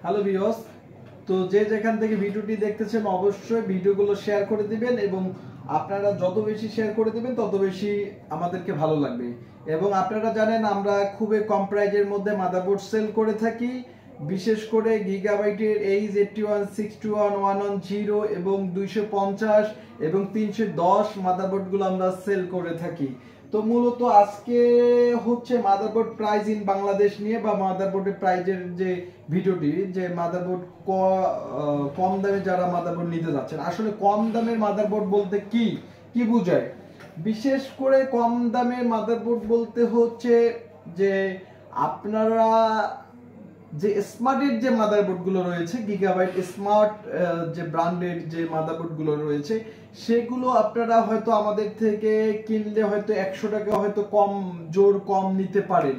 Hello viewers, তো যে যেখান থেকে ভিডিওটি দেখতেছেন অবশ্যই ভিডিওগুলো শেয়ার করে দিবেন এবং আপনারা যত বেশি শেয়ার করে দিবেন তত বেশি আমাদেরকে ভালো লাগবে। এবং আপনারা জানেন আমরা খুবই কম প্রাইজের মধ্যে মাদারবোর্ড সেল করে থাকি, বিশেষ করে গিগাবাইটের H81, 61, 110 এবং 250 এবং 310 মাদারবোর্ডগুলো আমরা সেল করে থাকি। তো মূলত আজকে হচ্ছে মাদারবোর্ড প্রাইস ইন বাংলাদেশ নিয়ে বা মাদারবোর্ডের প্রাইজের যে ভিডিওটি, যে মাদারবোর্ড কম দামে যারা মাদারবোর্ড নিতে যাচ্ছেন, আসলে কম দামের মাদারবোর্ড বলতে কি কি বোঝায়? বিশেষ করে কম দামের মাদারবোর্ড বলতে হচ্ছে যে আপনারা যে স্মার্টের যে মাদারবোর্ডগুলো রয়েছে, গিগাবাইট স্মার্ট যে ব্র্যান্ডের যে মাদারবোর্ডগুলো রয়েছে, সেগুলো আপনারা হয়তো আমাদের থেকে কিনলে হয়তো 100 টাকা হয়তো কম নিতে পারেন,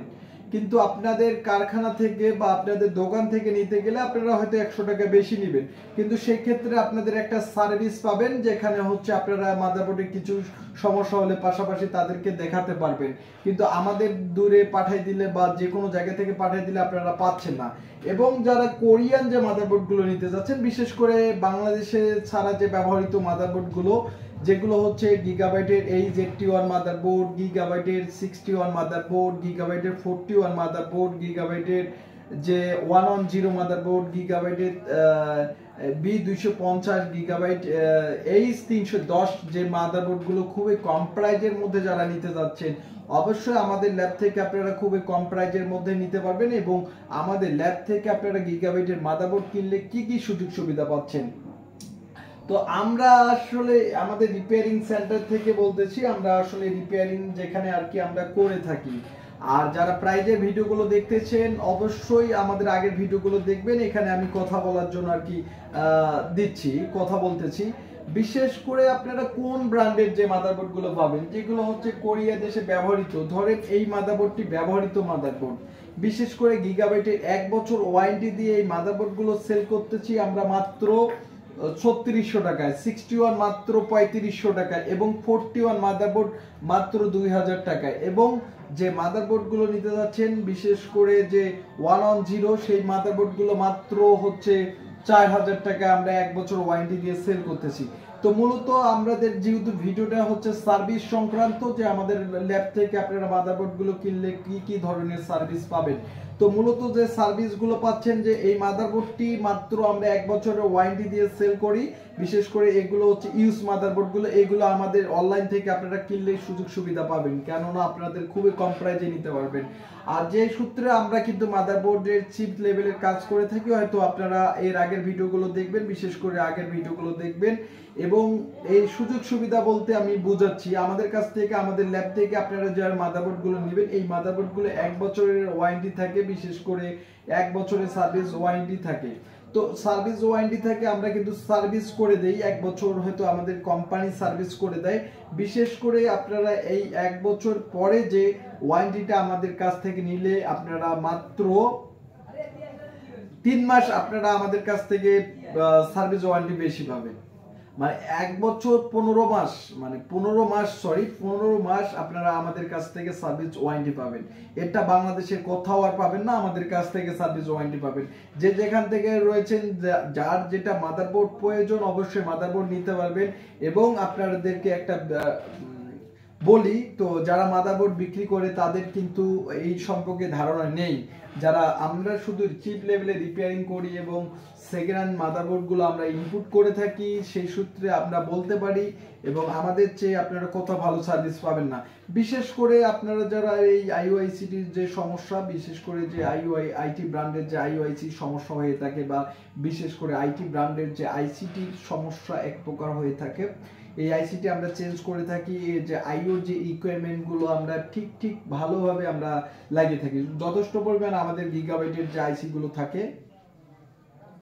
কিন্তু আপনাদের কারখানা থেকে বা আপনাদের দোকান থেকে নিতে গেলে আপনারা হয়তো 100 টাকা বেশি নেবেন। কিন্তু সেই ক্ষেত্রে আপনাদের একটা সার্ভিস পাবেন, যেখানে হচ্ছে আপনারা মাদারবোর্ডে কিছু সমস্যা হলে পাশাপাশি তাদেরকে দেখাতে পারবেন। কিন্তু আমাদের দূরে পাঠাই দিলে বা যে কোনো জায়গা থেকে পাঠাই দিলে আপনারা পাচ্ছেন না। এবং যারা কোরিয়ান যে মাদারবোর্ডগুলো নিতে যাচ্ছেন, বিশেষ করে বাংলাদেশে ছাড়া যে ব্যবহৃত মাদারবোর্ডগুলো, যেগুলো হচ্ছে গিগাবাইটের H81 মাদারবোর্ড, গিগাবাইটের 61 মাদারবোর্ড, গিগাবাইটের 41 মাদারবোর্ড, গিগাবাইটের যে 110 মাদারবোর্ড, গিগাবাইটের B250, গিগাবাইট H310 যে মাদারবোর্ডগুলো খুবই কম প্রাইজের মধ্যে যারা নিতে যাচ্ছেন, অবশ্যই আমাদের ল্যাব থেকে আপনারা খুবই কম প্রাইজের মধ্যে নিতে পারবেন। এবং আমাদের ল্যাব থেকে আপনারা গিগাবাইটের মাদারবোর্ড কিনলে কি কি সুযোগ সুবিধা পাচ্ছেন। তো আমরা আসলে আমাদের রিপেয়ারিং সেন্টার থেকে বলতেছি, আমরা আসলে রিপেয়ারিং যেখানে আর কি আমরা করে থাকি। আর যারা প্রাইজের ভিডিওগুলো দেখতেছেন অবশ্যই আমাদের আগের ভিডিওগুলো দেখবেন, এখানে আমি কথা বলার জন্য আর কি কথা বলতেছি। বিশেষ করে আপনারা কোন ব্র্যান্ডের যে মাদারবোর্ডগুলো পাবেন, যেগুলো হচ্ছে কোরিয়া দেশে ব্যবহৃত, ধরেন এই মাদারবোর্ডটি ব্যবহৃত মাদারবোর্ড, বিশেষ করে গিগাবাইটের 1 বছর ওয়ারেন্টি দিয়ে এই মাদারবোর্ডগুলো সেল করতেছি আমরা মাত্র 3600 টাকায়, 61 মাত্র 3500 টাকায় এবং 41 মাদারবোর্ড মাত্র 2000 টাকায়। এবং যে মাদারবোর্ডগুলো নিতে যাচ্ছেন বিশেষ করে যে 110, সেই মাদারবোর্ডগুলো মাত্র হচ্ছে 4000 টাকা আমরা 1 বছর ওয়ারেন্টি দিয়ে সেল করতেছি। তো মূলত আমাদের যেহেতু ভিডিওটা হচ্ছে সার্ভিস সংক্রান্ত, যে আমাদের ল্যাব থেকে আপনারা মাদারবোর্ডগুলো কিনলে কি কি ধরনের সার্ভিস পাবেন, তো মূলত যে সার্ভিসগুলো পাচ্ছেন, যে এই মাদারবোর্ডটি মাত্র আমরা 1 বছরের ওয়ারেন্টি দিয়ে সেল করি। বিশেষ করে এগুলো হচ্ছে ইউজ মাদারবোর্ডগুলো, এগুলো আমাদের অনলাইন থেকে আপনারা কিনলে সুযোগ সুবিধা পাবেন, কেননা আপনাদের খুবই কম প্রাইসে নিতে পারবেন। আর যে সূত্রে আমরা কিন্তু মাদারবোর্ডের চিপ লেভেলের কাজ করে থাকি, হয়তো আপনারা এর আগের ভিডিওগুলো দেখবেন, বিশেষ করে আগের ভিডিওগুলো দেখবেন। এবং এই সুযোগ সুবিধা বলতে আমি বুঝাচ্ছি, আমাদের কাছ থেকে আমাদের ল্যাব থেকে আপনারা যারা মাদারবোর্ডগুলো নেবেন, এই মাদারবোর্ডগুলো 1 বছরের ওয়ারেন্টি থাকে, বিশেষ করে 1 বছরের সার্ভিস ওয়ারেন্টি থাকে। তো সার্ভিস ওয়ারেন্টি থাকে, আমরা কিন্তু সার্ভিস করে দেই 1 বছর, হয়তো আমাদের কোম্পানি সার্ভিস করে দেয়। বিশেষ করে আপনারা এই 1 বছর পরে যে ওয়ারেন্টিটা আমাদের কাছ থেকে নিলে আপনারা মাত্র 3 মাস আপনারা আমাদের কাছ থেকে সার্ভিস ওয়ারেন্টি বেশি পাবেন। মানে 1 বছর 15 মাস, মানে 15 মাস আপনারা আমাদের কাছ থেকে সার্ভিস ওয়ারেন্টি পাবেন। এটা বাংলাদেশের কোথাও আর পাবেন না, আমাদের কাছ থেকে সার্ভিস ওয়ারেন্টি পাবেন। যে যেখান থেকে রয়েছেন, যার যেটা মাদারবোর্ড প্রয়োজন অবশ্যই মাদারবোর্ড নিতে পারবেন। এবং আপনাদেরকে একটা বলি, তো যারা মাদারবোর্ড বিক্রি করে তাদের কিন্তু এই সম্পর্কে ধারণা নেই। যারা আমরা শুধু চিপ লেভেলে রিপেয়ারিং করি এবং সেকেন্ড হ্যান্ড মাদারবোর্ডগুলো আমরা ইনপুট করে থাকি, সেই সূত্রে আমরা বলতে পারি। এবং আমাদের চেয়ে আপনারা কোথাও ভালো সার্ভিস পাবেন না। বিশেষ করে আপনারা যারা এই আইওআইসিটির যে সমস্যা, বিশেষ করে যে আইটি ব্র্যান্ডের যে আইওআইসি সমস্যা হয়ে থাকে, বা বিশেষ করে আইটি ব্র্যান্ডের যে আইসিটির সমস্যা এক প্রকার হয়ে থাকে, এই আইসিটি আমরা চেঞ্জ করে থাকি। যে আইও যে ইকুইপমেন্টগুলো আমরা ঠিক ভালোভাবে আমরা লাগিয়ে থাকি। যথেষ্ট পরিমাণ আমাদের গিগাবাইটের যে আইসিগুলো থাকে